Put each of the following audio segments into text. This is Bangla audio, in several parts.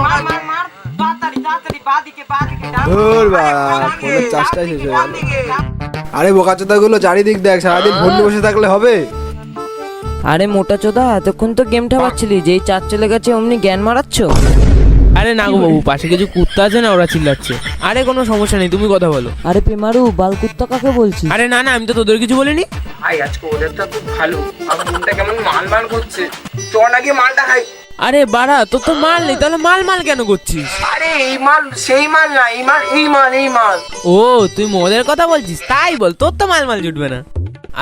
মার মার মার তাড়াতাড়ি তাড়াতাড়ি বাদিকে বাদিকে ধুর বাড়া, ফোনের চার্জটাই শেষ হয়ে গেল। আরে বোকাচোদা গুলো চারিদিক দেখ, সারাদিন ফোন নিয়ে বসে থাকলে হবে? আরে মোটা চোদা, এতক্ষণ তো গেম ঠাপাচ্ছিলি, যেই চার্জ চলে গেছে অমনি জ্ঞান মারাচ্ছ। আরে না গো বাবু, পাশে কিছু কুত্তা আছে না, ওরা চিল্লাচ্ছে। আরে কোনো সমস্যা নেই, তুমি কথা বলো। আরে পেমারু, বালকুত্তা কাকে বলছিস? আরে না না, আমি তো তোদের কিছু বলিনি। ভাই আজকে ওদেরটা খুব ভালো, আমার মনটা কেমন মাল মাল করছে। চল নাকি মালটা খাই। আরে বাড়া, তোর তো মাল নেই, তাহলে মাল মাল কেন করছিস? আরে এই মাল সেই মাল না, এই মাল এই মাল এই মাল। ও তুই মদের কথা বলছিস, তাই বল, তোর তো মাল মাল জুটবে না।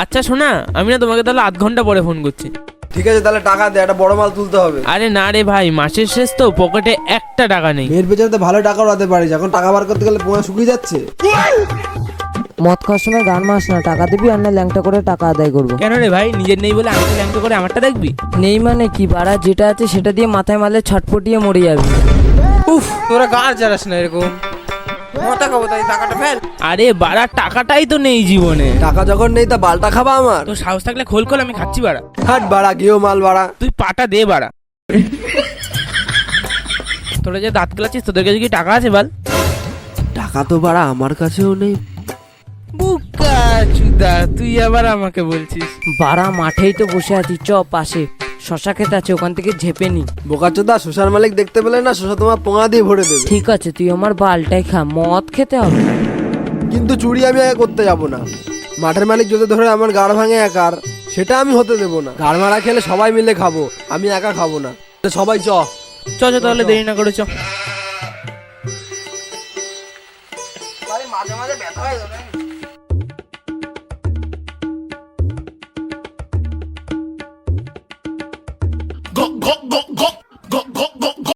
আচ্ছা শোনা, আমি না তোমাকে তাহলে 8 ঘন্টা পরে ফোন করছি। ঠিক আছে, তাহলে টাকা দে, একটা বড় মাল তুলতে হবে। আরে না রে ভাই, মাসের শেষ তো, পকেটে একটা টাকা নেই। মেয়ের পেছনে তো ভালো টাকা উড়াতে পারিস, এখন টাকা বার করতে গেলে পোঙা শুকিয়ে যাচ্ছে। মদ খাওয়ার সময় গান মাস না, টাকা দিবি আর না ল্যাংটা করে টাকা আদায় করবো। কেন রে ভাই, নিজের নেই বলে আমি ল্যাংটো করে আমারটা দেখবি? নেই মানে কি বাড়া, যেটা আছে সেটা দিয়ে মাথায় মারলে ছটপটিয়ে মরে যাবে। উফ, তোরা গার জানাস না এরকম। মতা খাবো তাই টাকাটা ফেল। আরে বাড়া, টাকাটাই তো নেই জীবনে। টাকা যখন নেই তা বালটা খাবা আমার? তোর সাহস থাকলে খোল খোল, আমি খাচ্ছি বাড়া। হাট বাড়া, গিয়েও মাল বাড়া। তুই পাটা দে বাড়া। তোরা যে দাঁত গেলাচ্ছিস, তোদের কাছে কি টাকা আছে বল? টাকা তো বাড়া আমার কাছেও নেই। বুকা চুদা, তুই আবার আমাকে বলছিস? বাড়া মাঠেই তো বসে আছি, চ পাশে শশা খেতে আছে, ওখান থেকে ঝেপে নি। বোকাচোদা, শোষার মালিক দেখতে পেলে না, শোষা তোমার পোঙা দিয়ে ভরে দেবে। ঠিক আছে, তুই আমার বালটাই খা, মদ খেতে হবে। কিন্তু চুরি আমি আগে করতে যাব না। মাঠের মালিক যদি ধরে আমার গাড় ভাঙে একার, সেটা আমি হতে দেবো না। গাড় মারা খেলে সবাই মিলে খাবো, আমি একা খাবো না। সবাই চ। চ চ, তাহলে দেরি না করে চ। মাঝে মাঝে ব্যথা হয়ে যাবে।